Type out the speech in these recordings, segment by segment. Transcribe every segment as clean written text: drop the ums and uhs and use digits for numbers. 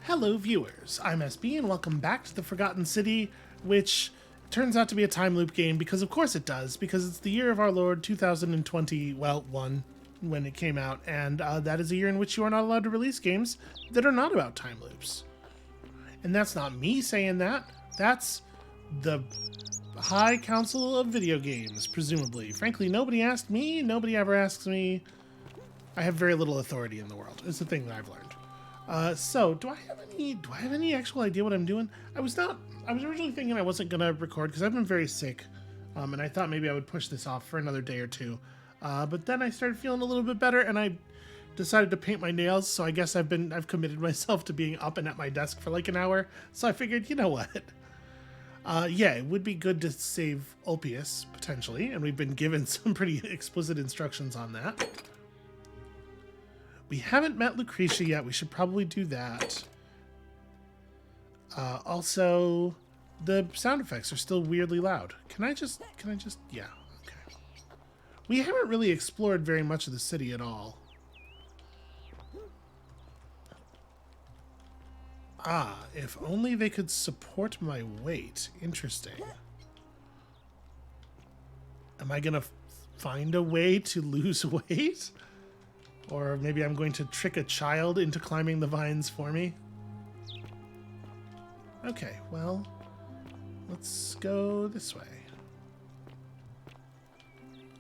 Hello viewers, I'm SB and welcome back to the Forgotten City, which turns out to be a time loop game because of course it does, because it's the year of our Lord 2020, well, one, when it came out, and that is a year in which you are not allowed to release games that are not about time loops. And that's not me saying that, that's the High Council of Video Games, presumably. Frankly, nobody asked me, nobody ever asks me. I have very little authority in the world, is the thing that I've learned. So do I have any actual idea what I'm doing? I was originally thinking I wasn't gonna record because I've been very sick, and I thought maybe I would push this off for another day or two. But then I started feeling a little bit better, and I decided to paint my nails. So I guess I've committed myself to being up and at my desk for like an hour. So I figured, you know what? Yeah, it would be good to save Ulpius potentially, and we've been given some pretty explicit instructions on that. We haven't met Lucretia yet. We should probably do that. Also, the sound effects are still weirdly loud. Can I just, yeah, okay. We haven't really explored very much of the city at all. Ah, if only they could support my weight. Interesting. Am I gonna find a way to lose weight? Or maybe I'm going to trick a child into climbing the vines for me. Okay, well, let's go this way.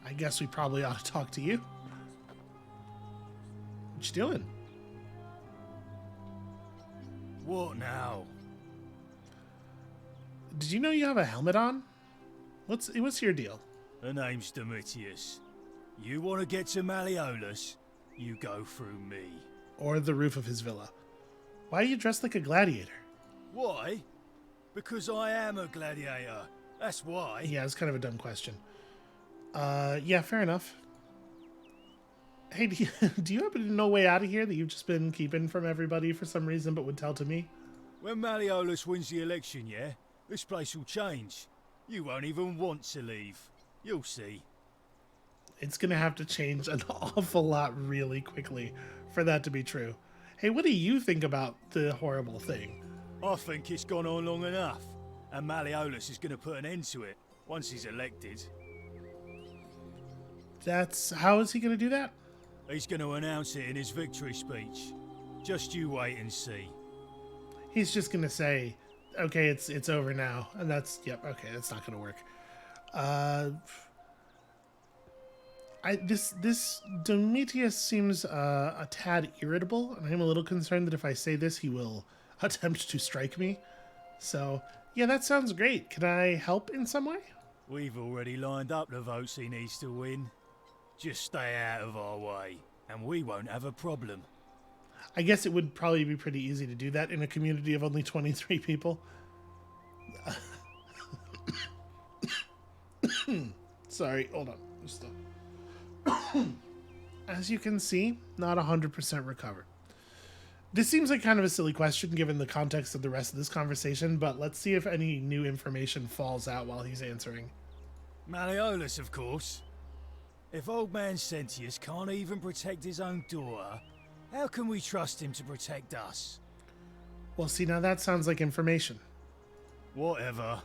I guess we probably ought to talk to you. What you doing? What now? Did you know you have a helmet on? What's your deal? The name's Domitius. You want to get to Malleolus? You go through me. Or the roof of his villa. Why are you dressed like a gladiator? Why? Because I am a gladiator. That's why. Yeah, it's kind of a dumb question. Yeah, fair enough. Hey, do you happen to know a way out of here that you've just been keeping from everybody for some reason but would tell to me? When Malleolus wins the election, yeah? This place will change. You won't even want to leave. You'll see. It's going to have to change an awful lot really quickly for that to be true. Hey, what do you think about the horrible thing? I think it's gone on long enough, and Malleolus is going to put an end to it once he's elected. How is he going to do that? He's going to announce it in his victory speech. Just you wait and see. He's just going to say, okay, it's over now. And yep, okay, that's not going to work. This Domitius seems a tad irritable, and I'm a little concerned that if I say this, he will attempt to strike me. So, yeah, that sounds great. Can I help in some way? We've already lined up the votes he needs to win. Just stay out of our way, and we won't have a problem. I guess it would probably be pretty easy to do that in a community of only 23 people. Sorry, hold on. Just As you can see, not 100% recovered. This seems like kind of a silly question given the context of the rest of this conversation, but let's see if any new information falls out while he's answering. Malleolus, of course. If old man Sentius can't even protect his own daughter, how can we trust him to protect us? Well, see, now that sounds like information. Whatever.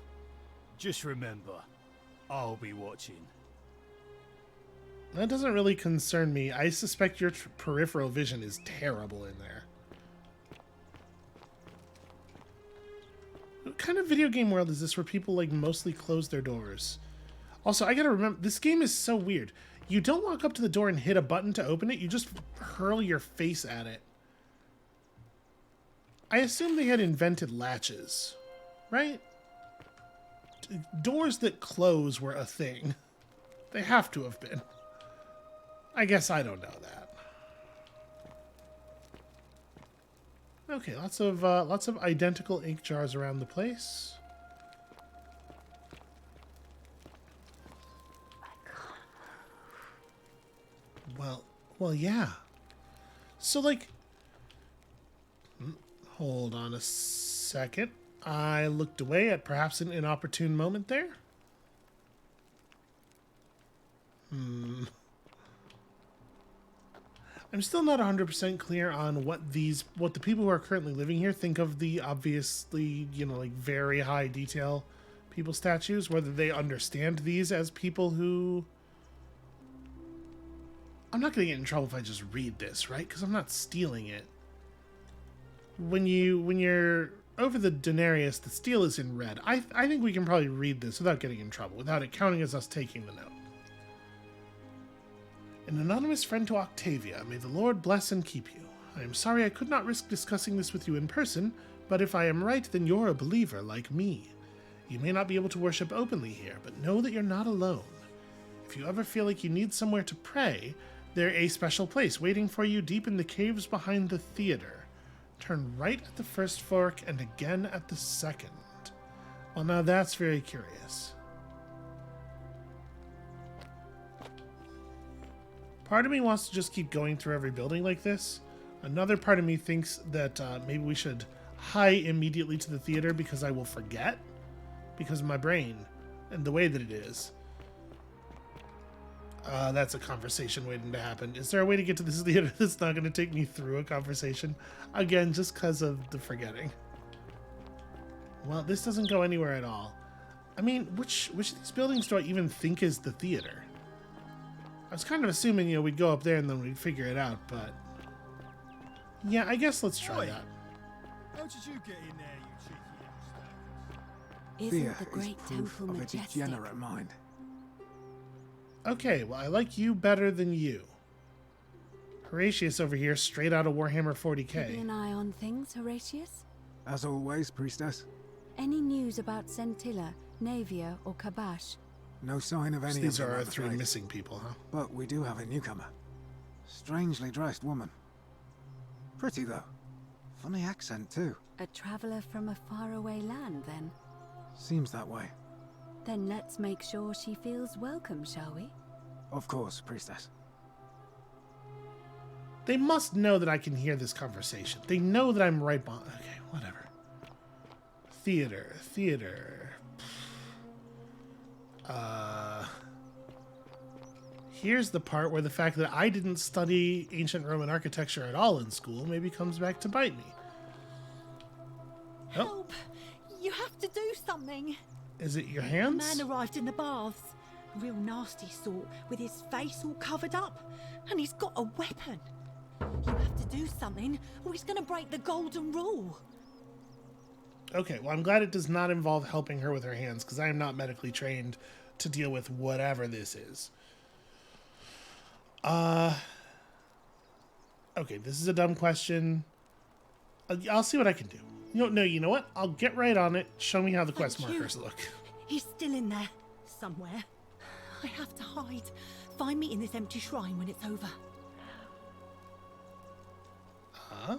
Just remember, I'll be watching. That doesn't really concern me. I suspect your peripheral vision is terrible in there. What kind of video game world is this where people like mostly close their doors? Also, I gotta remember, this game is so weird. You don't walk up to the door and hit a button to open it, you just hurl your face at it. I assume they had invented latches, right? Doors that close were a thing. They have to have been. I guess I don't know that. Okay, lots of identical ink jars around the place. Well, yeah. So, like, hold on a second. I looked away at perhaps an inopportune moment there. I'm still not 100% clear on what the people who are currently living here think of the obviously, like very high detail people statues, whether they understand these as people who... I'm not going to get in trouble if I just read this, right? Because I'm not stealing it. When you're over the denarius, the steel is in red. I think we can probably read this without getting in trouble, without it counting as us taking the note. An anonymous friend to Octavia, may the Lord bless and keep you. I am sorry I could not risk discussing this with you in person, but if I am right, then you're a believer like me. You may not be able to worship openly here, but know that you're not alone. If you ever feel like you need somewhere to pray, there's a special place waiting for you deep in the caves behind the theater. Turn right at the first fork and again at the second. Well, now that's very curious. Part of me wants to just keep going through every building like this. Another part of me thinks that maybe we should hie immediately to the theater because I will forget. Because of my brain and the way that it is. That's a conversation waiting to happen. Is there a way to get to this theater that's not going to take me through a conversation? Again, just because of the forgetting. Well, this doesn't go anywhere at all. I mean, which of these buildings do I even think is the theater? I was kind of assuming, we'd go up there and then we'd figure it out, but... Yeah, I guess let's try that. How did you get in there, you cheeky youngster? Isn't the great temple of a majestic? degenerate mind. Okay, well, I like you better than you. Horatius over here, straight out of Warhammer Keeping 40k. an eye on things, Horatius? As always, priestess. Any news about Scintilla, Navia, or Kabash? No sign of any So of these them, are our I'm 3 afraid. missing people, huh? But we do have a newcomer. Strangely dressed woman. Pretty, though. Funny accent, too. A traveller from a faraway land, then? Seems that way. Then let's make sure she feels welcome, shall we? Of course, priestess. They must know that I can hear this conversation. They know that I'm right behind. Okay, whatever. Theater. Here's the part where the fact that I didn't study ancient Roman architecture at all in school maybe comes back to bite me. Oh, Help! You have to do something. is it your A hands? man arrived in the baths. A real nasty sort, with his face all covered up. And he's got a weapon. You have to do something, or he's gonna break the golden rule. Okay, well, I'm glad it does not involve helping her with her hands, because I am not medically trained to deal with whatever this is. Okay, this is a dumb question. I'll see what I can do. You know what? I'll get right on it. Show me how the quest Thank you. markers look. He's still in there, somewhere. I have to hide. Find me in this empty shrine when it's over. Huh?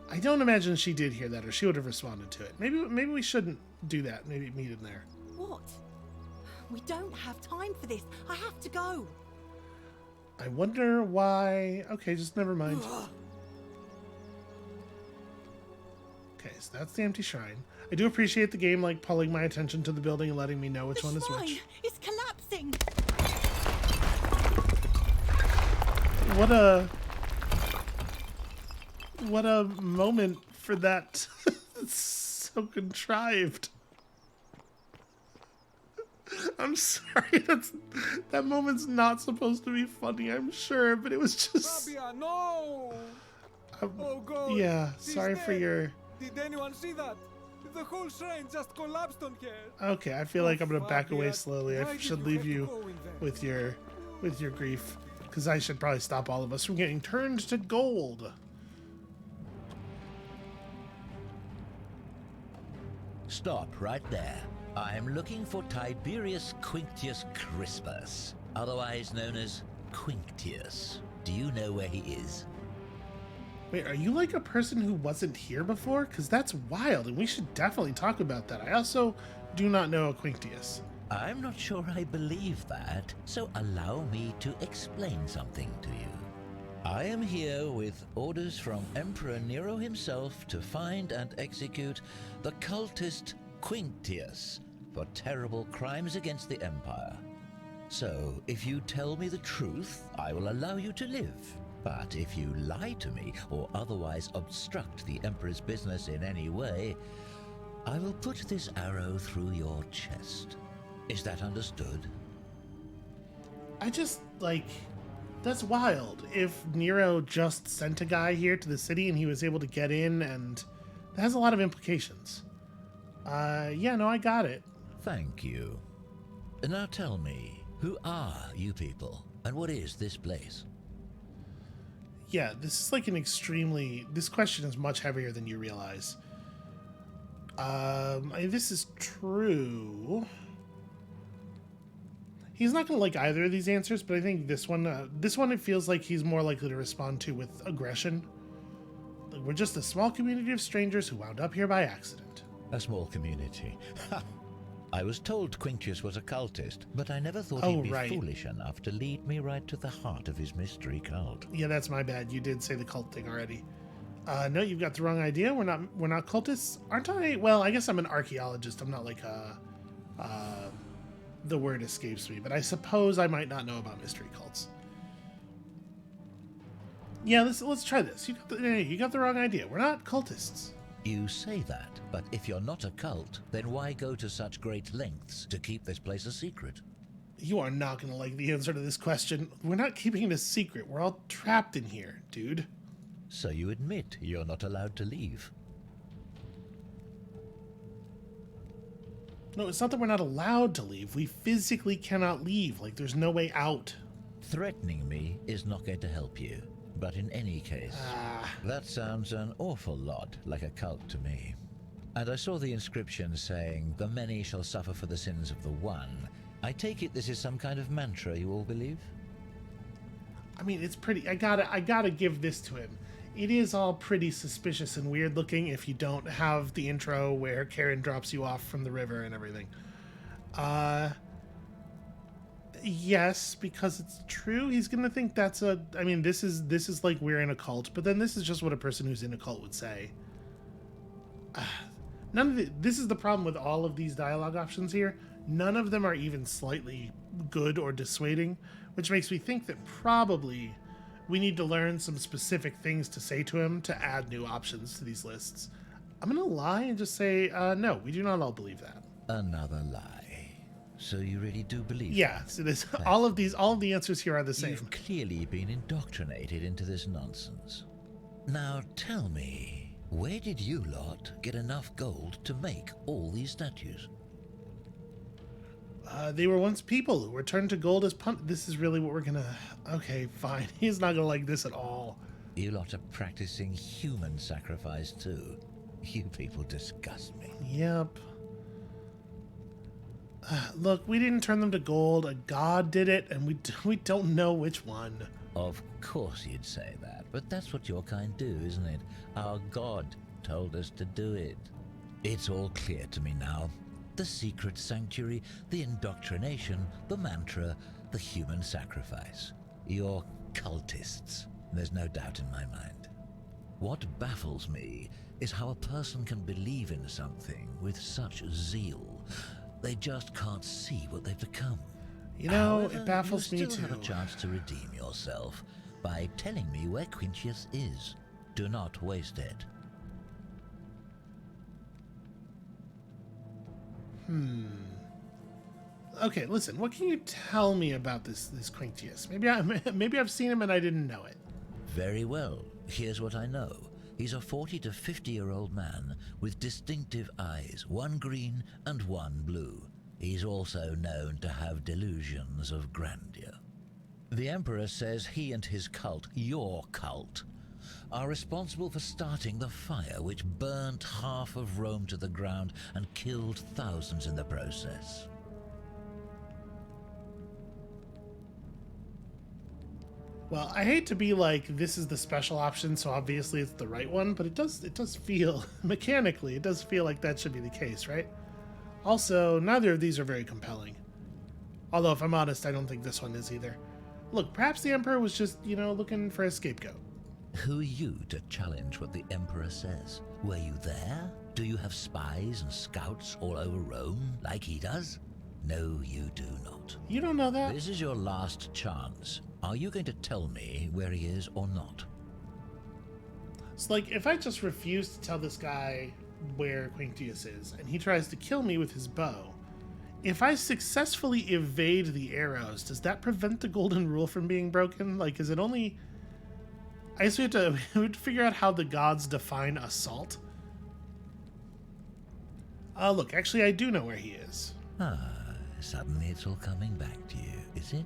I don't imagine she did hear that, or she would have responded to it. Maybe we shouldn't do that. Maybe meet in there. What? We don't have time for this. I have to go. I wonder why... Okay, just never mind. Okay, so that's the empty shrine. I do appreciate the game, like, pulling my attention to the building and letting me know which The one is shrine which. is collapsing. What a moment for that. It's so contrived. I'm sorry, that moment's not supposed to be funny, I'm sure, but it was just... Rabia, no! Oh God! Yeah, she's sorry for dead. your... Did anyone see that? The whole shrine just collapsed on her. Okay, I feel like I'm gonna back away Rabia, slowly. why I did should you leave have to you go in there? with your grief, because I should probably stop all of us from getting turned to gold. Stop right there. I'm looking for Tiberius Quinctius Crispus, otherwise known as Quinctius. Do you know where he is? Wait, are you like a person who wasn't here before? Because that's wild, and we should definitely talk about that. I also do not know a Quinctius. I'm not sure I believe that, so allow me to explain something to you. I am here with orders from Emperor Nero himself to find and execute the cultist Quinctius for terrible crimes against the Empire. So, if you tell me the truth, I will allow you to live. But if you lie to me or otherwise obstruct the Emperor's business in any way, I will put this arrow through your chest. Is that understood? I just, that's wild. If Nero just sent a guy here to the city and he was able to get in, and that has a lot of implications. Yeah, no, I got it. Thank you. Now tell me, who are you people, and what is this place? Yeah, this is like this question is much heavier than you realize. This is true. He's not going to like either of these answers, but I think this one it feels like he's more likely to respond to with aggression. Like, we're just a small community of strangers who wound up here by accident. A small community. I was told Quinctius was a cultist, but I never thought he'd be foolish enough to lead me right to the heart of his mystery cult. Yeah, that's my bad. You did say the cult thing already. No, you've got the wrong idea. We're not cultists, aren't I? Well, I guess I'm an archaeologist. I'm not like the word escapes me, but I suppose I might not know about mystery cults. Yeah, let's try this. You got the wrong idea. We're not cultists. You say that, but if you're not a cult, then why go to such great lengths to keep this place a secret? You are not going to like the answer to this question. We're not keeping it a secret. We're all trapped in here, dude. So you admit you're not allowed to leave? No, it's not that we're not allowed to leave. We physically cannot leave. Like, there's no way out. Threatening me is not going to help you. But in any case, that sounds an awful lot like a cult to me. And I saw the inscription saying, "The many shall suffer for the sins of the one." I take it this is some kind of mantra you all believe? I mean, it's pretty... I gotta give this to him. It is all pretty suspicious and weird looking if you don't have the intro where Karen drops you off from the river and everything. Yes, because it's true. He's gonna think that's a... I mean, this is like we're in a cult, but then this is just what a person who's in a cult would say. This is the problem with all of these dialogue options here. None of them are even slightly good or dissuading, which makes me think that probably we need to learn some specific things to say to him to add new options to these lists. I'm gonna lie and just say, no, we do not all believe that. Another lie. So you really do believe Yeah, so this, all of the answers here are the same. You've clearly been indoctrinated into this nonsense. Now tell me, where did you lot get enough gold to make all these statues? They were once people who were turned to gold as This is really what we're gonna... Okay, fine. He's not gonna like this at all. You lot are practicing human sacrifice too. You people disgust me. Yep. Look, we didn't turn them to gold. A god did it, and we don't know which one. Of course you'd say that, but that's what your kind do, isn't it? Our god told us to do it. It's all clear to me now. The secret sanctuary, the indoctrination, the mantra, the human sacrifice. You're cultists. There's no doubt in my mind. What baffles me is how a person can believe in something with such zeal. They just can't see what they've become. You know, However, it baffles me you too. still have a chance to redeem yourself by telling me where Quinctius is. Do not waste it. Okay, listen. What can you tell me about this Quinctius? Maybe I've seen him and I didn't know it. Very well. Here's what I know. He's a 40 to 50-year-old man with distinctive eyes, one green and one blue. He's also known to have delusions of grandeur. The Emperor says he and his cult, your cult, are responsible for starting the fire which burnt half of Rome to the ground and killed thousands in the process. Well, I hate to be like, this is the special option, so obviously it's the right one, but it does feel, mechanically, it does feel like that should be the case, right? Also, neither of these are very compelling. Although, if I'm honest, I don't think this one is either. Look, perhaps the Emperor was just, looking for a scapegoat. Who are you to challenge what the Emperor says? Were you there? Do you have spies and scouts all over Rome, like he does? No, you do not. You don't know that? This is your last chance. Are you going to tell me where he is or not? It's like, if I just refuse to tell this guy where Quinctius is, and he tries to kill me with his bow, if I successfully evade the arrows, does that prevent the golden rule from being broken? Like, is it only... I guess we have to figure out how the gods define assault. Look, actually, I do know where he is. Suddenly it's all coming back to you, is it?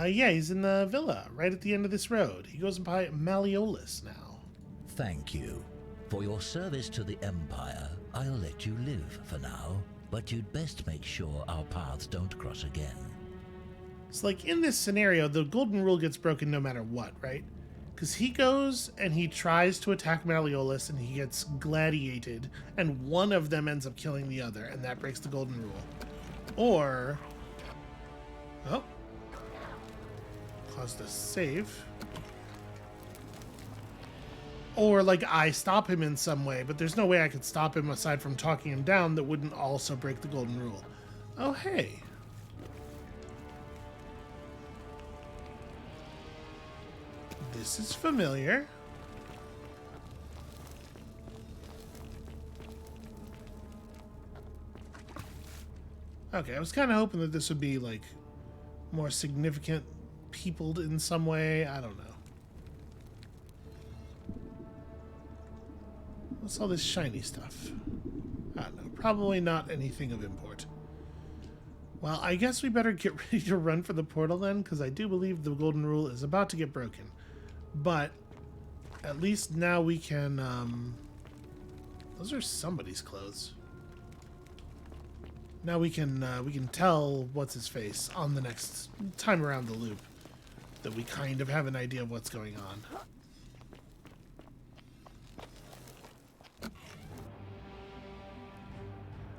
Yeah, he's in the villa, right at the end of this road. He goes by Malleolus now. Thank you. For your service to the Empire, I'll let you live for now, but you'd best make sure our paths don't cross again. It's like, in this scenario, the golden rule gets broken no matter what, right? Because he goes and he tries to attack Malleolus and he gets gladiated, and one of them ends up killing the other, and that breaks the golden rule. Or... oh. Caused a save. Or, like, I stop him in some way, but there's no way I could stop him aside from talking him down that wouldn't also break the golden rule. Oh, hey. This is familiar. Okay, I was kind of hoping that this would be, like, more significant peopled in some way. I don't know. What's all this shiny stuff? I don't know. Probably not anything of import. Well, I guess we better get ready to run for the portal then, because I do believe the golden rule is about to get broken. But at least now we can... those are somebody's clothes. Now we can tell what's his face on the next time around the loop that we kind of have an idea of what's going on.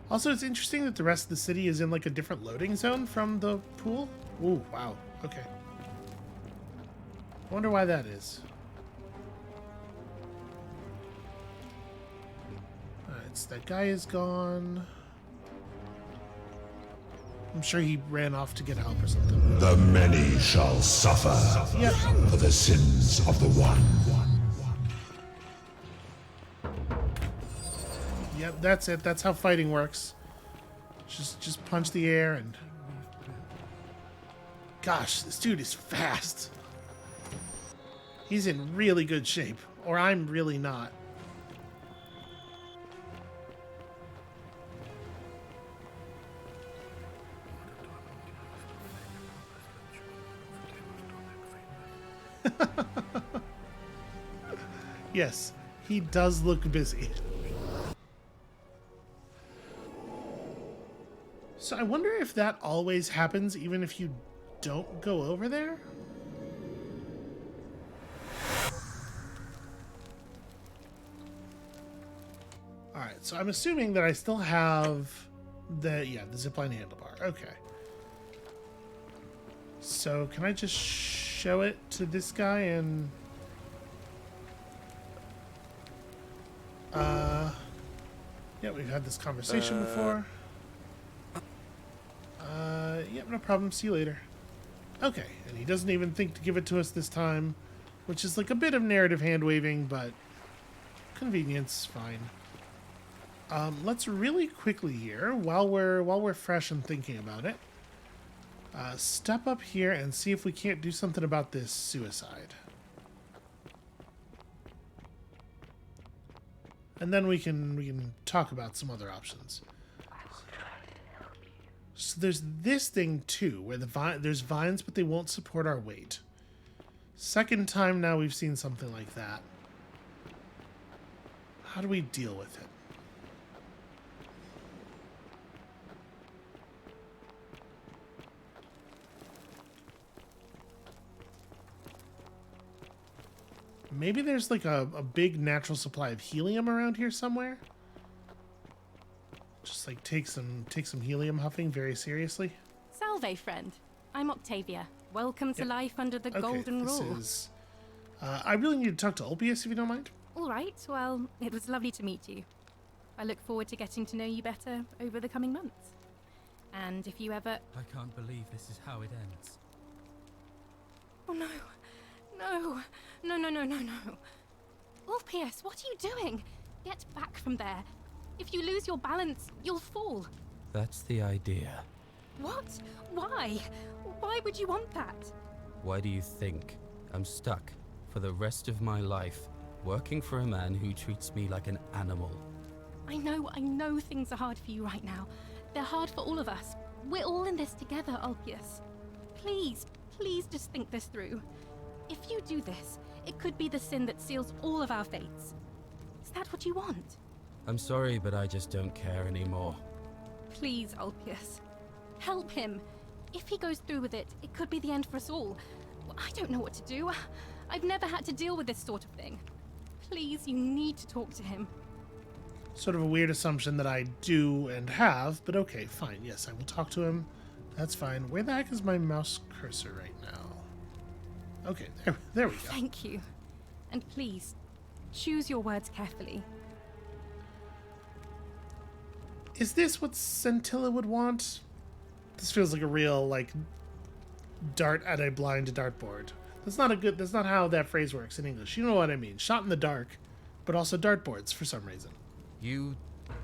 Also, it's interesting that the rest of the city is in like a different loading zone from the pool. Ooh, wow. Okay. I wonder why that is. Alright, so that guy is gone. I'm sure he ran off to get help or something. The many shall suffer for the sins of the one. Yep, that's it. That's how fighting works. Just punch the air and... gosh, this dude is fast. He's in really good shape. Or I'm really not. Yes, he does look busy. So I wonder if that always happens even if you don't go over there? Alright, so I'm assuming that I still have the zipline handlebar. Okay. So can I just show it to this guy and... yeah, we've had this conversation before. Yep, no problem. See you later. Okay, and he doesn't even think to give it to us this time, which is like a bit of narrative hand-waving, but convenience, fine. Let's really quickly here, while we're fresh and thinking about it, step up here and see if we can't do something about this suicide. And then we can talk about some other options. So there's this thing too, where there's vines, but they won't support our weight. Second time now we've seen something like that. How do we deal with it? Maybe there's like a big natural supply of helium around here somewhere. Just like take some helium huffing very seriously. Salve, friend. I'm Octavia. Welcome to life under the Golden Rule. I really need to talk to Ulpius if you don't mind. All right. Well, it was lovely to meet you. I look forward to getting to know you better over the coming months. And if you ever... I can't believe this is how it ends. Oh no. No. No, no, no, no, no. Ulpius, what are you doing? Get back from there. If you lose your balance, you'll fall. That's the idea. What? Why? Why would you want that? Why do you think I'm stuck for the rest of my life working for a man who treats me like an animal? I know things are hard for you right now. They're hard for all of us. We're all in this together, Ulpius. Please, please just think this through. If you do this, it could be the sin that seals all of our fates. Is that what you want? I'm sorry, but I just don't care anymore. Please, Ulpius. Help him. If he goes through with it, it could be the end for us all. I don't know what to do. I've never had to deal with this sort of thing. Please, you need to talk to him. Sort of a weird assumption that I do and have, but okay, fine. Yes, I will talk to him. That's fine. Where the heck is my mouse cursor right now? Okay, there we go. Thank you. And please, choose your words carefully. Is this what Scintilla would want? This feels like a real, like, dart at a blind dartboard. That's not how that phrase works in English. You know what I mean. Shot in the dark, but also dartboards for some reason. You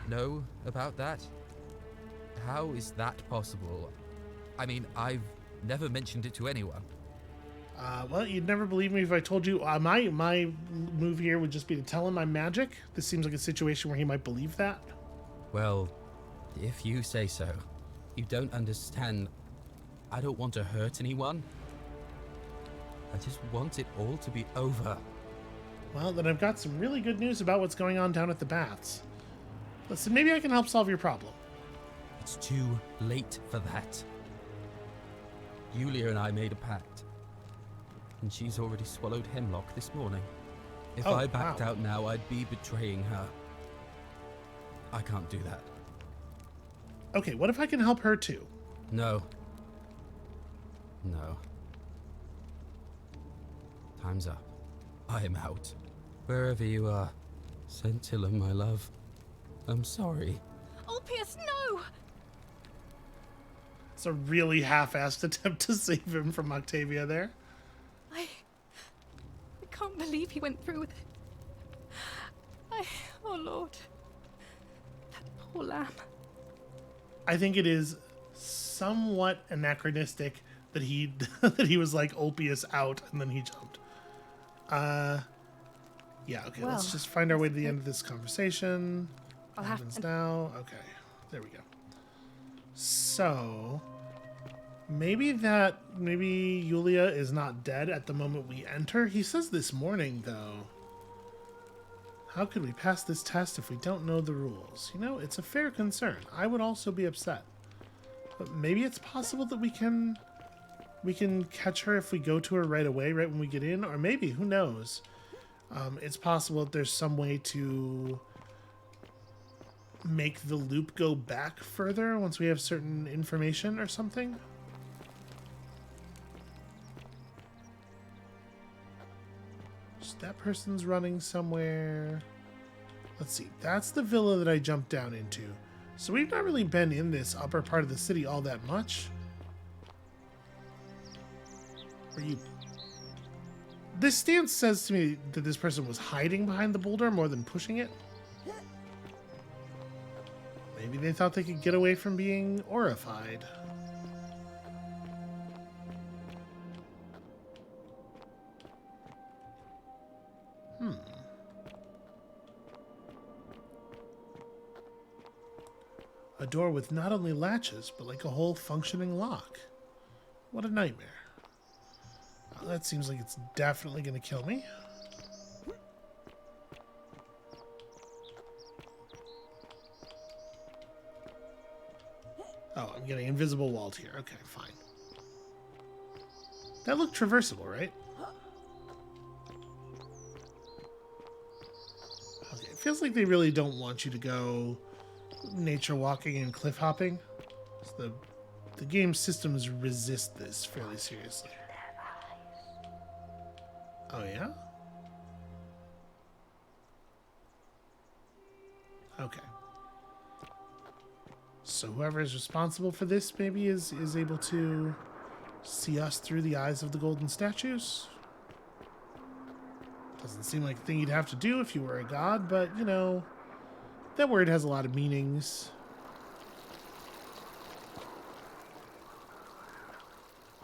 know about that? How is that possible? I mean, I've never mentioned it to anyone. Well, you'd never believe me if I told you. My move here would just be to tell him I'm magic. This seems like a situation where he might believe that. Well, if you say so. You don't understand. I don't want to hurt anyone. I just want it all to be over. Well, then I've got some really good news about what's going on down at the baths. Listen, maybe I can help solve your problem. It's too late for that. Yulia and I made a pact. And she's already swallowed hemlock this morning. If I backed out now, I'd be betraying her. I can't do that. Okay, what if I can help her too? No. No. Time's up. I am out. Wherever you are, Scintilla, my love. I'm sorry. Ulpius, no! It's a really half-assed attempt to save him from Octavia there. I can't believe he went through with it. Oh Lord. That poor lamb. I think it is somewhat anachronistic that he that he was like Ulpius out and then he jumped. Yeah, okay, Well, let's just find our way to the end of this conversation. I'll What have happens to... now? Okay, there we go. So maybe Yulia is not dead at the moment we enter. He says this morning, though. How could we pass this test if we don't know the rules? You know, it's a fair concern. I would also be upset. But maybe it's possible that we can catch her if we go to her right away, right when we get in. Or maybe, who knows? It's possible that there's some way to make the loop go back further once we have certain information or something. That person's running somewhere. Let's see. That's the villa that I jumped down into. So we've not really been in this upper part of the city all that much. Are you... This stance says to me that this person was hiding behind the boulder more than pushing it. Maybe they thought they could get away from being horrified. A door with not only latches, but like a whole functioning lock. What a nightmare. That seems like it's definitely going to kill me. Oh, I'm getting invisible walled here. Okay, fine. That looked traversable, right? Okay, it feels like they really don't want you to go nature walking and cliff hopping. So the game systems resist this fairly seriously. Oh yeah? Okay. So whoever is responsible for this maybe is able to see us through the eyes of the golden statues. Doesn't seem like a thing you'd have to do if you were a god, but, you know, that word has a lot of meanings.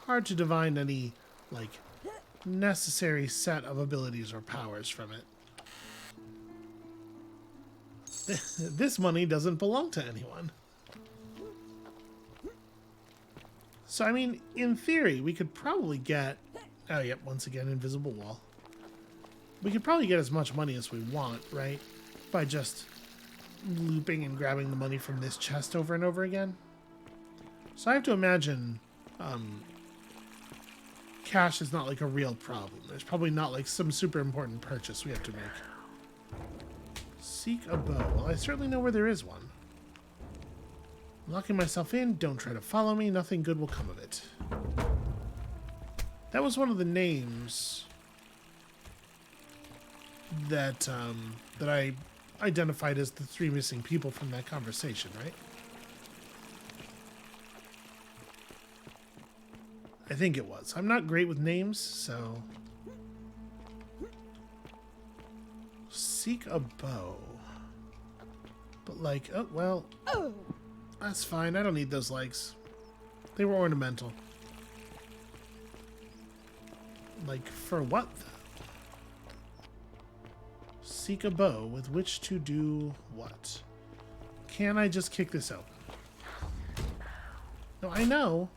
Hard to divine any, like, necessary set of abilities or powers from it. This money doesn't belong to anyone. So, I mean, in theory, we could probably get... Oh, yep, once again, invisible wall. We could probably get as much money as we want, right? By just looping and grabbing the money from this chest over and over again. So I have to imagine cash is not like a real problem. There's probably not like some super important purchase we have to make. Seek a bow. Well, I certainly know where there is one. Locking myself in, don't try to follow me, nothing good will come of it. That was one of the names that that I identified as the 3 missing people from that conversation, right? I think it was. I'm not great with names, so... Seek a bow. But like, oh, well... That's fine, I don't need those legs. They were ornamental. Like, for what, though? Seek a bow with which to do what? Can I just kick this open? No, I know.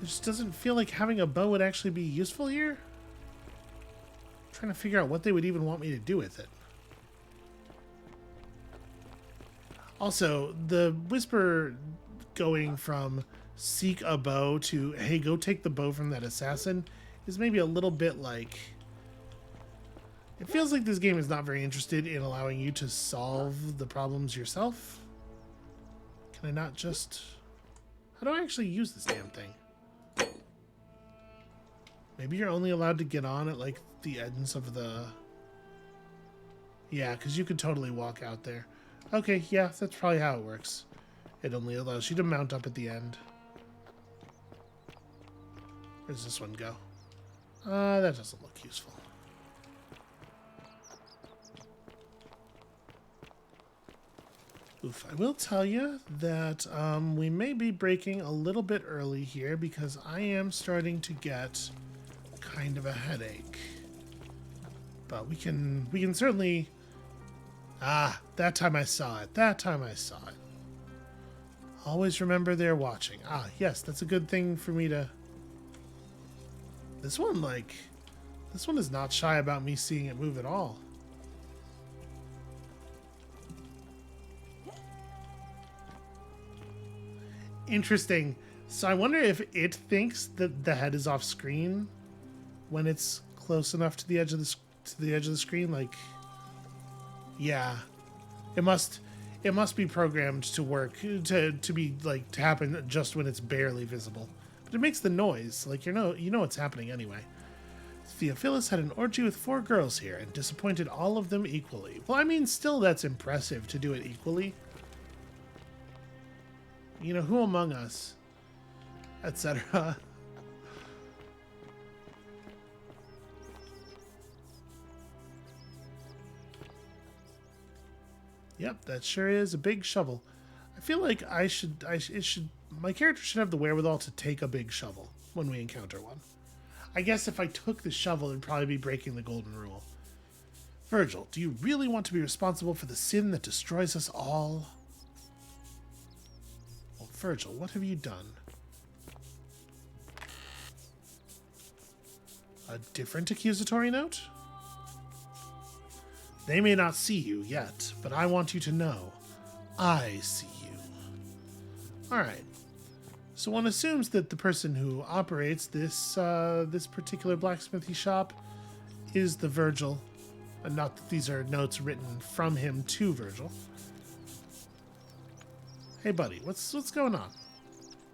It just doesn't feel like having a bow would actually be useful here. I'm trying to figure out what they would even want me to do with it. Also, the whisper going from seek a bow to, hey, go take the bow from that assassin is maybe a little bit like... It feels like this game is not very interested in allowing you to solve the problems yourself. Can I not just... How do I actually use this damn thing? Maybe you're only allowed to get on at, like, the ends of the... Yeah, because you could totally walk out there. Okay, yeah, that's probably how it works. It only allows you to mount up at the end. Where does this one go? That doesn't look useful. Oof, I will tell you that we may be breaking a little bit early here because I am starting to get kind of a headache. But we can certainly... Ah, that time I saw it. That time I saw it. Always remember they're watching. Ah, yes, that's a good thing for me to... This one is not shy about me seeing it move at all. Interesting. So I wonder if it thinks that the head is off screen when it's close enough to the edge of the screen. Like, yeah, it must be programmed to work to be like to happen just when it's barely visible. But it makes the noise. Like, you know what's happening anyway. Theophilus had an orgy with 4 girls here and disappointed all of them equally. Well, I mean, still that's impressive to do it equally. You know, who among us, etc. Yep, that sure is a big shovel. I feel like my character should have the wherewithal to take a big shovel when we encounter one. I guess if I took the shovel, it'd probably be breaking the golden rule. Virgil, do you really want to be responsible for the sin that destroys us all? Well, Virgil, what have you done? A different accusatory note? They may not see you yet, but I want you to know I see you. Alright. So one assumes that the person who operates this this particular blacksmithy shop is the Virgil, and not that these are notes written from him to Virgil. Hey buddy, what's going on?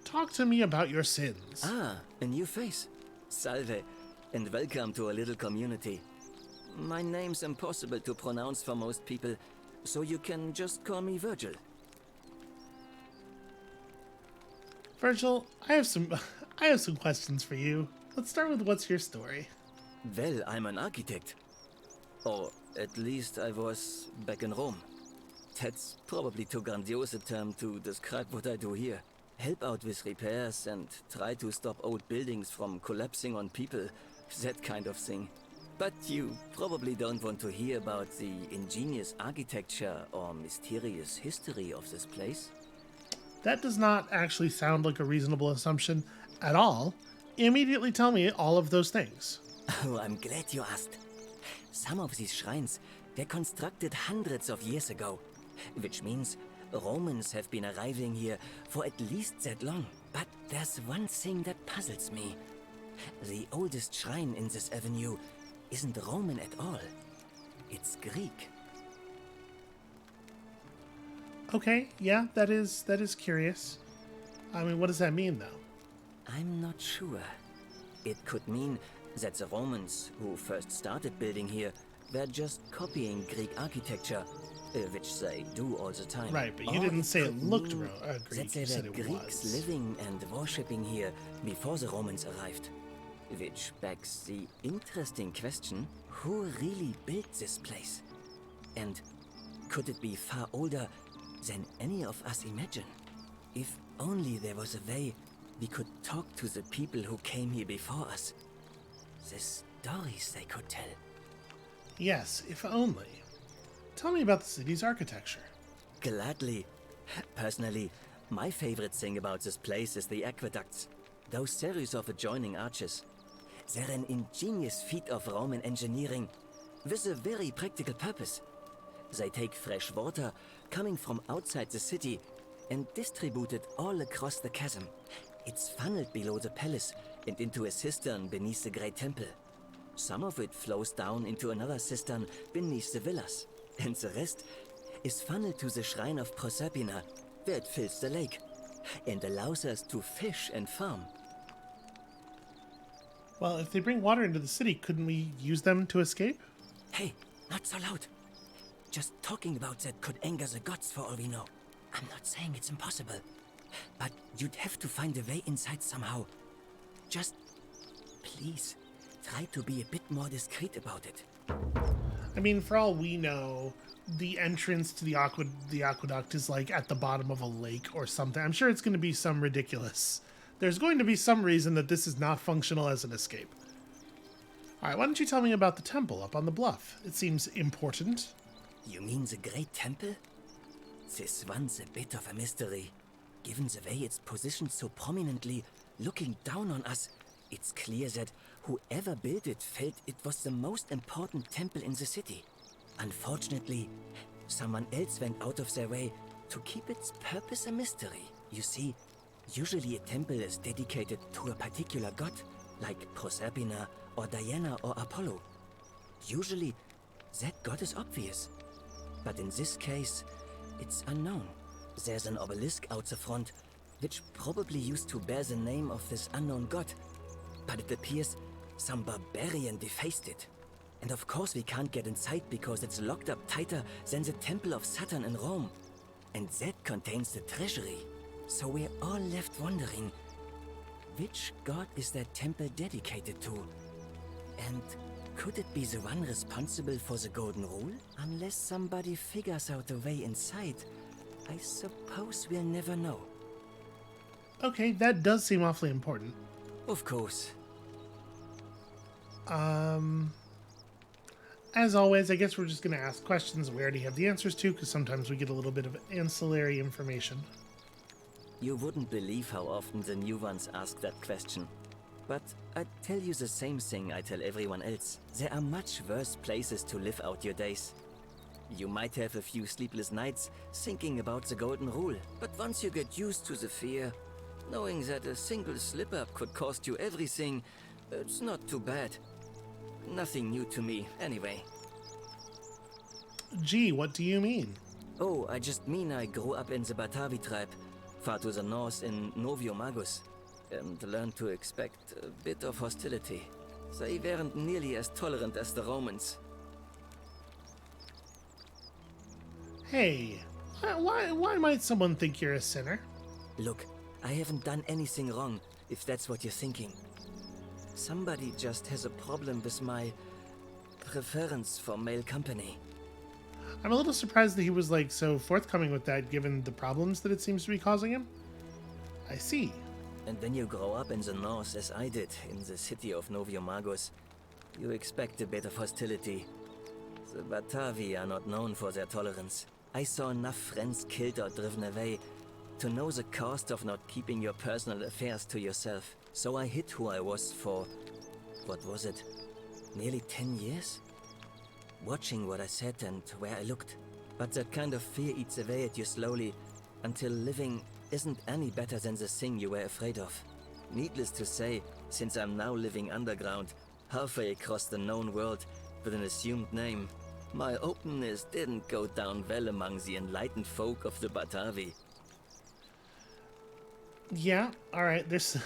Talk to me about your sins. Ah, a new face. Salve, and welcome to a little community. My name's impossible to pronounce for most people. So you can just call me Virgil. Virgil, I have some questions for you. Let's start with what's your story? Well, I'm an architect. Or at least I was back in Rome. That's probably too grandiose a term to describe what I do here. Help out with repairs and try to stop old buildings from collapsing on people. That kind of thing. But you probably don't want to hear about the ingenious architecture or mysterious history of this place. That does not actually sound like a reasonable assumption at all. Immediately tell me all of those things. Oh, I'm glad you asked. Some of these shrines were constructed hundreds of years ago, which means Romans have been arriving here for at least that long. But there's one thing that puzzles me. The oldest shrine in this avenue isn't Roman at all. It's Greek. Okay, yeah, that is curious. I mean, what does that mean, though? I'm not sure. It could mean that the Romans, who first started building here, were just copying Greek architecture, which they do all the time. Right, but you didn't say it looked Greek. That there were Greeks living and worshipping here before the Romans arrived. Which begs the interesting question, who really built this place? And could it be far older than any of us imagine? If only there was a way we could talk to the people who came here before us. The stories they could tell. Yes, if only. Tell me about the city's architecture. Gladly. Personally, my favorite thing about this place is the aqueducts. Those series of adjoining arches. They're an ingenious feat of Roman engineering with a very practical purpose. They take fresh water coming from outside the city and distribute it all across the chasm. It's funneled below the palace and into a cistern beneath the Great Temple. Some of it flows down into another cistern beneath the villas, and the rest is funneled to the shrine of Proserpina, where it fills the lake and allows us to fish and farm. Well, if they bring water into the city, couldn't we use them to escape? Hey, not so loud. Just talking about that could anger the gods for all we know. I'm not saying it's impossible, but you'd have to find a way inside somehow. Just, please, try to be a bit more discreet about it. I mean, for all we know, the entrance to the aqueduct is like at the bottom of a lake or something. I'm sure it's going to be some ridiculous. There's going to be some reason that this is not functional as an escape. All right, why don't you tell me about the temple up on the bluff? It seems important. You mean the Great Temple? This one's a bit of a mystery. Given the way it's positioned so prominently, looking down on us, it's clear that whoever built it felt it was the most important temple in the city. Unfortunately, someone else went out of their way to keep its purpose a mystery. You see, usually a temple is dedicated to a particular god, like Proserpina or Diana or Apollo. Usually, that god is obvious. But in this case, it's unknown. There's an obelisk out the front, which probably used to bear the name of this unknown god. But it appears some barbarian defaced it. And of course we can't get inside because it's locked up tighter than the Temple of Saturn in Rome. And that contains the treasury. So we're all left wondering, which god is that temple dedicated to? And could it be the one responsible for the Golden Rule? Unless somebody figures out a way inside, I suppose we'll never know. Okay, that does seem awfully important. Of course. As always, I guess we're just going to ask questions we already have the answers to, because sometimes we get a little bit of ancillary information. You wouldn't believe how often the new ones ask that question. But I'd tell you the same thing I tell everyone else. There are much worse places to live out your days. You might have a few sleepless nights thinking about the Golden Rule, but once you get used to the fear, knowing that a single slip-up could cost you everything, it's not too bad. Nothing new to me, anyway. Gee, what do you mean? Oh, I just mean I grew up in the Batavi tribe, far to the north in Noviomagus, and learned to expect a bit of hostility. They weren't nearly as tolerant as the Romans. Hey, why might someone think you're a sinner? Look, I haven't done anything wrong, if that's what you're thinking. Somebody just has a problem with my preference for male company. I'm a little surprised that he was like so forthcoming with that, given the problems that it seems to be causing him. I see. And when you grow up in the north, as I did, in the city of Noviomagos, you expect a bit of hostility. The Batavi are not known for their tolerance. I saw enough friends killed or driven away to know the cost of not keeping your personal affairs to yourself. So I hid who I was for, what was it, nearly 10 years? Watching what I said and where I looked. But that kind of fear eats away at you slowly, until living isn't any better than the thing you were afraid of. Needless to say, since I'm now living underground, halfway across the known world, with an assumed name, my openness didn't go down well among the enlightened folk of the Batavi. Yeah, alright, there's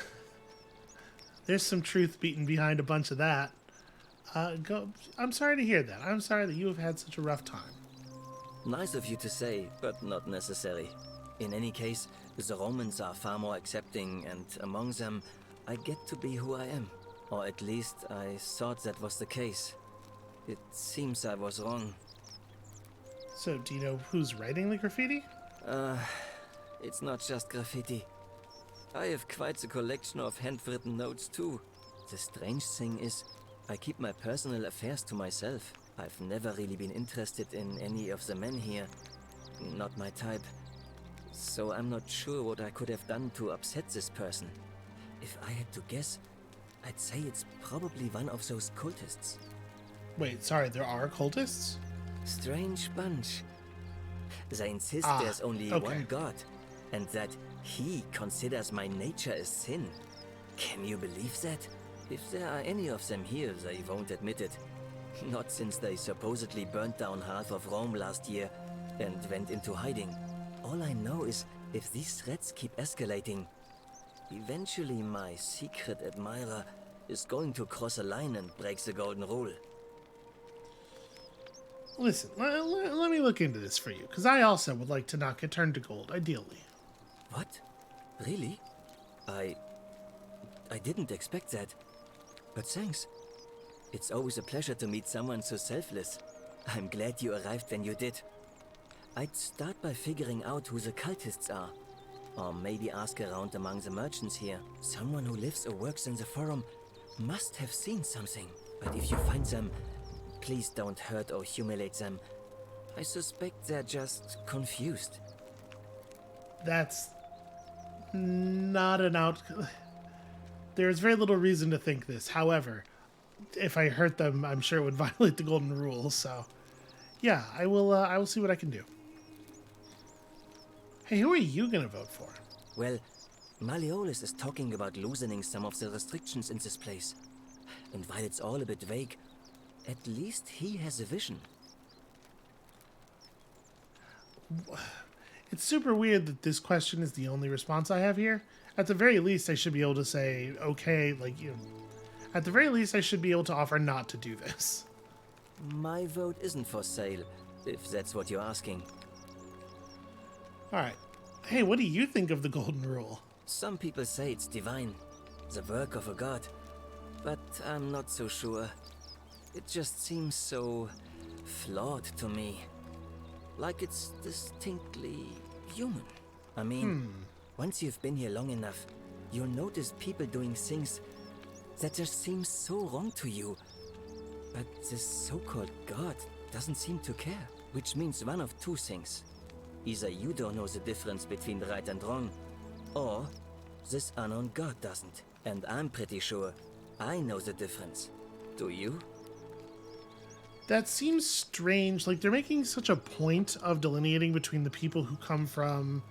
some truth beaten behind a bunch of that. I'm sorry to hear that. I'm sorry that you have had such a rough time. Nice of you to say, but not necessary. In any case, the Romans are far more accepting, and among them, I get to be who I am. Or at least, I thought that was the case. It seems I was wrong. So, do you know who's writing the graffiti? It's not just graffiti. I have quite the collection of handwritten notes too. The strange thing is, I keep my personal affairs to myself. I've never really been interested in any of the men here. Not my type. So I'm not sure what I could have done to upset this person. If I had to guess, I'd say it's probably one of those cultists. Wait, sorry, there are cultists? Strange bunch. They insist there's only one god, and that he considers my nature a sin. Can you believe that? If there are any of them here, they won't admit it. Not since they supposedly burnt down half of Rome last year and went into hiding. All I know is, if these threats keep escalating, eventually my secret admirer is going to cross a line and break the golden rule. Listen, let me look into this for you, because I also would like to not get turned to gold, ideally. What? Really? I didn't expect that. But thanks. It's always a pleasure to meet someone so selfless. I'm glad you arrived when you did. I'd start by figuring out who the cultists are. Or maybe ask around among the merchants here. Someone who lives or works in the forum must have seen something. But if you find them, please don't hurt or humiliate them. I suspect they're just confused. That's not an out... There's very little reason to think this. However, if I hurt them, I'm sure it would violate the golden rule, so... Yeah, I will see what I can do. Hey, who are you gonna vote for? Well, Malleolus is talking about loosening some of the restrictions in this place. And while it's all a bit vague, at least he has a vision. It's super weird that this question is the only response I have here. At the very least, I should be able to say, okay, like, you know, at the very least, I should be able to offer not to do this. My vote isn't for sale, if that's what you're asking. Alright. Hey, what do you think of the golden rule? Some people say it's divine, the work of a god. But I'm not so sure. It just seems so flawed to me. Like it's distinctly human. I mean, once you've been here long enough, you'll notice people doing things that just seem so wrong to you. But this so-called god doesn't seem to care. Which means one of two things. Either you don't know the difference between right and wrong, or this unknown god doesn't. And I'm pretty sure I know the difference. Do you? That seems strange. Like, they're making such a point of delineating between the people who come from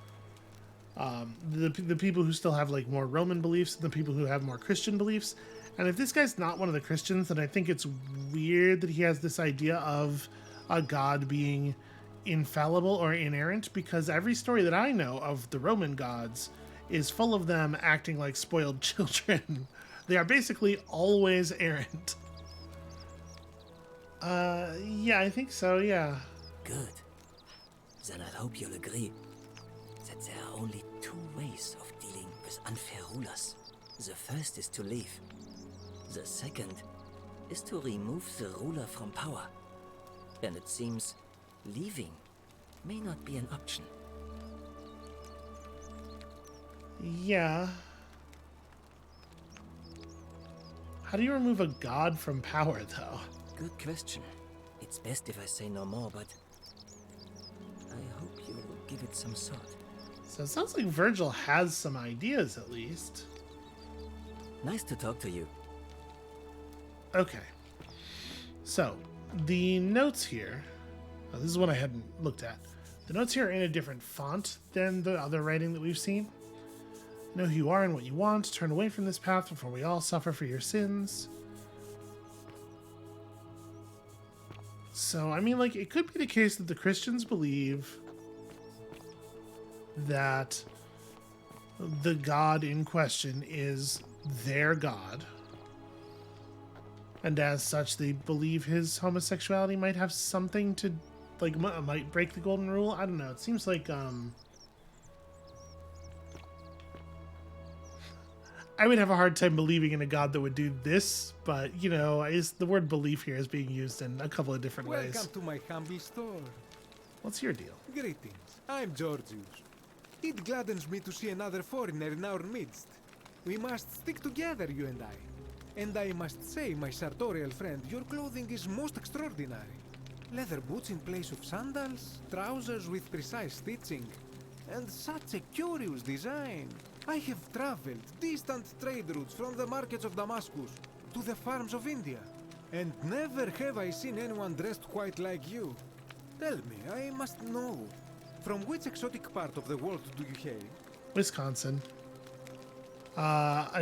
the people who still have like more Roman beliefs and the people who have more Christian beliefs. And if this guy's not one of the Christians, then I think it's weird that he has this idea of a god being infallible or inerrant, because every story that I know of the Roman gods is full of them acting like spoiled children. They are basically always errant. Yeah, I think so, yeah. Good. then I hope you'll agree that there are only two ways of dealing with unfair rulers. The first is to leave. The second is to remove the ruler from power. And it seems leaving may not be an option. Yeah. How do you remove a god from power, though? Good question. It's best if I say no more, but I hope you'll give it some thought. So it sounds like Virgil has some ideas, at least. Nice to talk to you. Okay. So, the notes here... Oh, this is one I hadn't looked at. The notes here are in a different font than the other writing that we've seen. Know who you are and what you want. Turn away from this path before we all suffer for your sins. So, I mean, like, it could be the case that the Christians believe that the god in question is their god. And as such, they believe his homosexuality might have something to, like, might break the golden rule. I don't know. It seems like, I would have a hard time believing in a god that would do this, but, you know, the word belief here is being used in a couple of different ways. Welcome to my humble store. What's your deal? Greetings. I'm Georgius. It gladdens me to see another foreigner in our midst. We must stick together, you and I. And I must say, my sartorial friend, your clothing is most extraordinary. Leather boots in place of sandals, trousers with precise stitching, and such a curious design. I have traveled distant trade routes from the markets of Damascus to the farms of India, and never have I seen anyone dressed quite like you. Tell me, I must know, from which exotic part of the world do you hail? Wisconsin.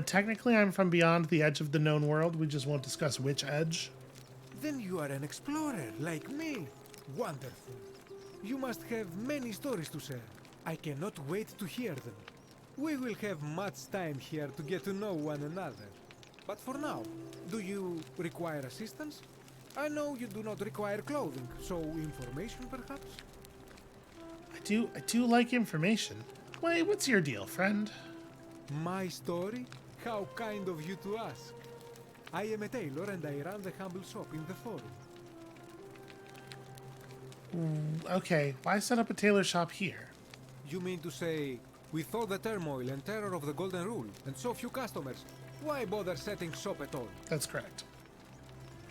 Technically I'm from beyond the edge of the known world. We just won't discuss which edge. Then you are an explorer, like me. Wonderful. You must have many stories to share. I cannot wait to hear them. We will have much time here to get to know one another. But for now, do you require assistance? I know you do not require clothing, so information perhaps? I do like information. Wait, what's your deal, friend? My story? How kind of you to ask. I am a tailor and I run the humble shop in the forum. Okay, why set up a tailor shop here? You mean to say, with all the turmoil and terror of the Golden Rule, and so few customers, why bother setting shop at all? That's correct.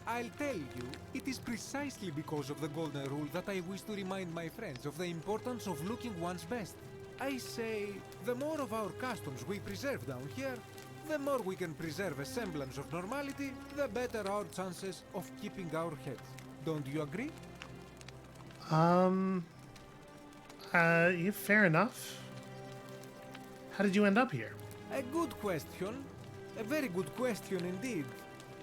I'll tell you, it is precisely because of the Golden Rule that I wish to remind my friends of the importance of looking one's best. I say, the more of our customs we preserve down here, the more we can preserve a semblance of normality, the better our chances of keeping our heads. Don't you agree? Yeah, fair enough. How did you end up here? A good question. A very good question indeed.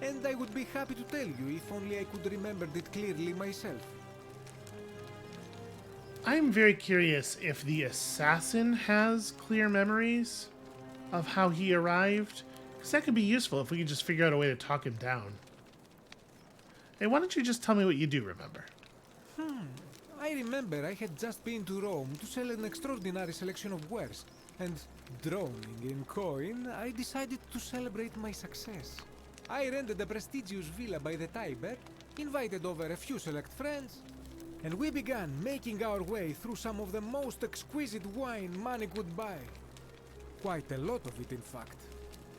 And I would be happy to tell you if only I could remember it clearly myself. I'm very curious if the assassin has clear memories of how he arrived, because that could be useful if we could just figure out a way to talk him down. Hey, why don't you just tell me what you do remember? I remember I had just been to Rome to sell an extraordinary selection of wares, and drowning in coin, I decided to celebrate my success. I rented a prestigious villa by the Tiber, invited over a few select friends, and we began making our way through some of the most exquisite wine money could buy. Quite a lot of it, in fact.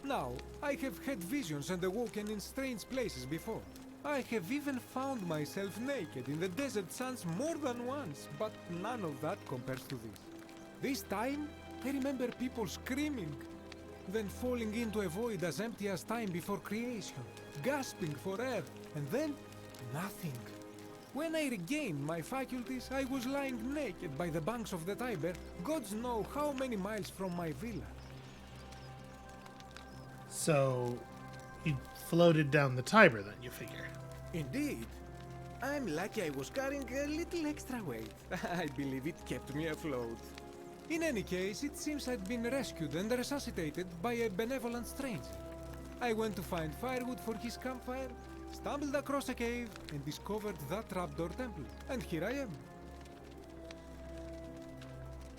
Now, I have had visions and awoken in strange places before. I have even found myself naked in the desert sands more than once, but none of that compares to this. This time, I remember people screaming, then falling into a void as empty as time before creation, gasping for air, and then nothing. When I regained my faculties, I was lying naked by the banks of the Tiber, gods know how many miles from my villa. So, you floated down the Tiber then, you figure? Indeed. I'm lucky I was carrying a little extra weight. I believe it kept me afloat. In any case, it seems I'd been rescued and resuscitated by a benevolent stranger. I went to find firewood for his campfire, stumbled across a cave, and discovered that trapdoor temple. And here I am.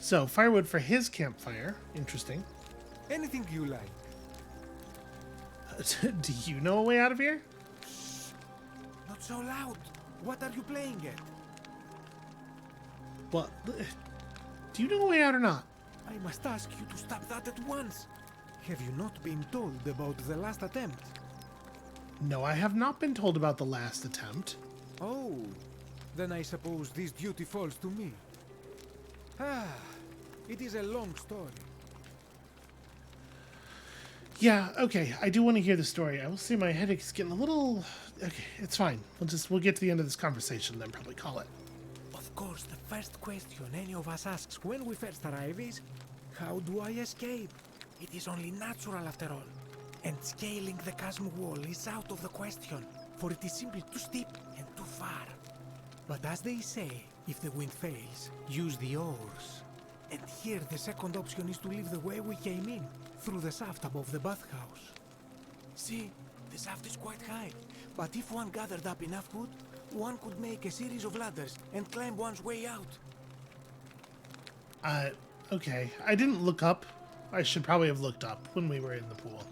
So, firewood for his campfire. Interesting. Anything you like. Do you know a way out of here? Not so loud. What are you playing at? Well, do you know a way out or not? I must ask you to stop that at once. Have you not been told about the last attempt? No, I have not been told about the last attempt. Oh, then I suppose this duty falls to me. Ah, it is a long story. Yeah, okay, I do want to hear the story. I will say my headache's getting a little... Okay, it's fine. We'll get to the end of this conversation, then probably call it. Of course, the first question any of us asks when we first arrive is, how do I escape? It is only natural after all. And scaling the chasm wall is out of the question, for it is simply too steep and too far. But as they say, if the wind fails, use the oars. And here the second option is to leave the way we came in, through the shaft above the bathhouse. See, the shaft is quite high, but if one gathered up enough wood, one could make a series of ladders and climb one's way out. Okay. I didn't look up. I should probably have looked up when we were in the pool.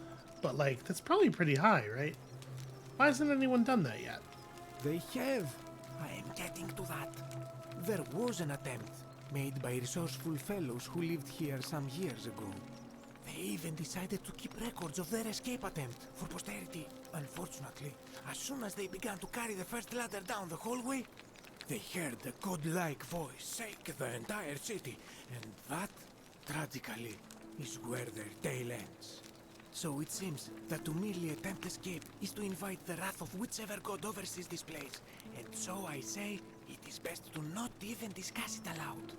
But, like, that's probably pretty high, right? Why hasn't anyone done that yet? They have. I am getting to that. There was an attempt made by resourceful fellows who lived here some years ago. They even decided to keep records of their escape attempt for posterity. Unfortunately, as soon as they began to carry the first ladder down the hallway, they heard a godlike voice shake the entire city, and that, tragically, is where their tale ends. So it seems that to merely attempt escape is to invite the wrath of whichever god oversees this place, and so I say it is best to not even discuss it aloud.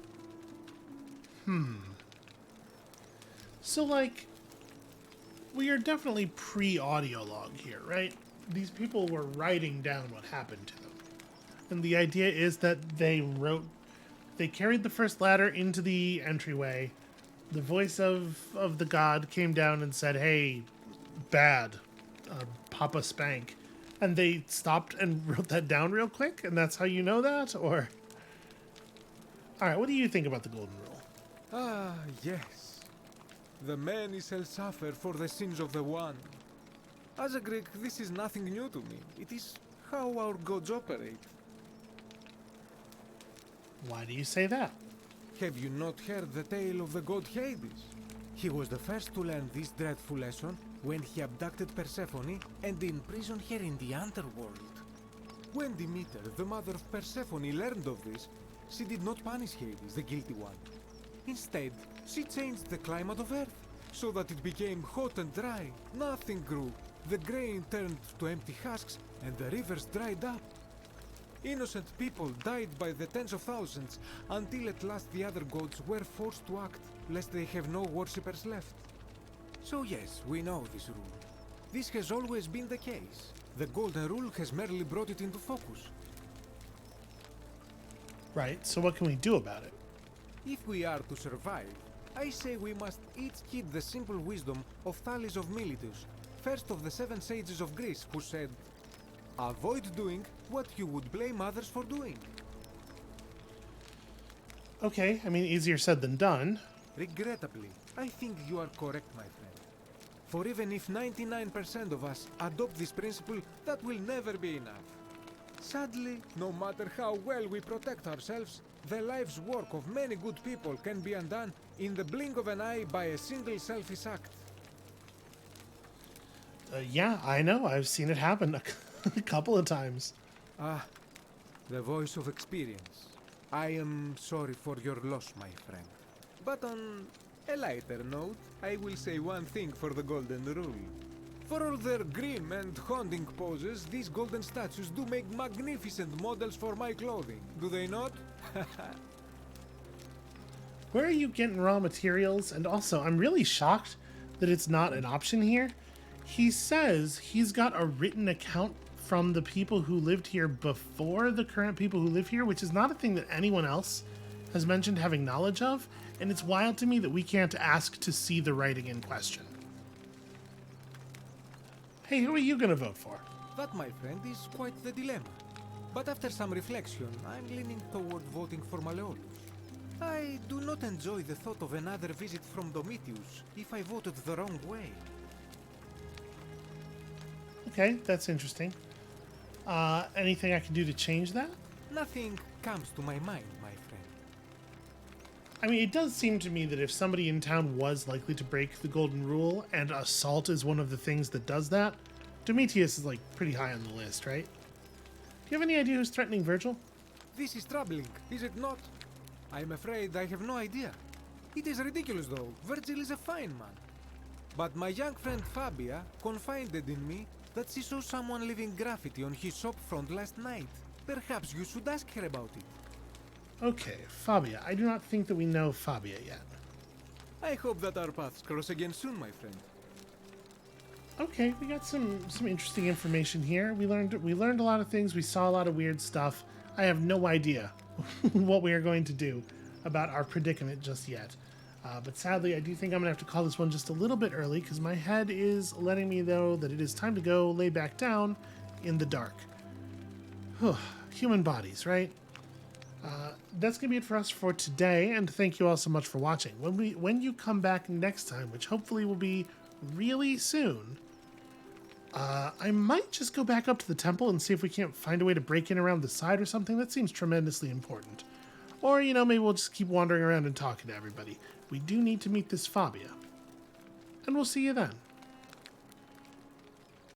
So, like, we are definitely pre-audio log here, right? These people were writing down what happened to them. And the idea is that they carried the first ladder into the entryway. The voice of the god came down and said, hey, bad, Papa Spank. And they stopped and wrote that down real quick, and that's how you know that? Or... Alright, what do you think about the Golden Rule? Ah, yes. The many shall suffer for the sins of the one. As a Greek, this is nothing new to me. It is how our gods operate. Why do you say that? Have you not heard the tale of the god Hades? He was the first to learn this dreadful lesson when he abducted Persephone and imprisoned her in the underworld. When Demeter, the mother of Persephone, learned of this, she did not punish Hades, the guilty one. Instead, she changed the climate of Earth so that it became hot and dry. Nothing grew. The grain turned to empty husks and the rivers dried up. Innocent people died by the tens of thousands until at last the other gods were forced to act lest they have no worshippers left. So yes, we know this rule. This has always been the case. The Golden Rule has merely brought it into focus. Right, so what can we do about it? If we are to survive, I say we must each heed the simple wisdom of Thales of Miletus, first of the 7 sages of Greece, who said, avoid doing what you would blame others for doing. Okay, I mean, easier said than done. Regrettably, I think you are correct, my friend. For even if 99% of us adopt this principle, that will never be enough. Sadly, no matter how well we protect ourselves, the life's work of many good people can be undone in the blink of an eye by a single selfish act. Yeah, I know. I've seen it happen a couple of times. Ah, the voice of experience. I am sorry for your loss, my friend. But on a lighter note, I will say one thing for the Golden Rule. For all their grim and haunting poses, these golden statues do make magnificent models for my clothing, do they not? Where are you getting raw materials? And also, I'm really shocked that it's not an option here. He says he's got a written account from the people who lived here before the current people who live here, which is not a thing that anyone else has mentioned having knowledge of, and it's wild to me that we can't ask to see the writing in question. Hey, who are you gonna vote for? That, my friend, is quite the dilemma. But after some reflection, I'm leaning toward voting for Malleolus. I do not enjoy the thought of another visit from Domitius if I voted the wrong way. Okay, that's interesting. Anything I can do to change that? Nothing comes to my mind, my friend. I mean, it does seem to me that if somebody in town was likely to break the golden rule, and assault is one of the things that does that, Domitius is, like, pretty high on the list, right? Do you have any idea who's threatening Virgil? This is troubling, is it not? I'm afraid I have no idea. It is ridiculous, though. Virgil is a fine man. But my young friend Fabia confided in me that she saw someone leaving graffiti on his shop front last night. Perhaps you should ask her about it. Okay, Fabia. I do not think that we know Fabia yet. I hope that our paths cross again soon, my friend. Okay, we got some interesting information here. We learned a lot of things. We saw a lot of weird stuff. I have no idea what we are going to do about our predicament just yet. But sadly, I do think I'm going to have to call this one just a little bit early because my head is letting me know that it is time to go lay back down in the dark. Human bodies, right? That's going to be it for us for today, and thank you all so much for watching. When you come back next time, which hopefully will be really soon, I might just go back up to the temple and see if we can't find a way to break in around the side or something. That seems tremendously important. Or, you know, maybe we'll just keep wandering around and talking to everybody. We do need to meet this Fabia. And we'll see you then.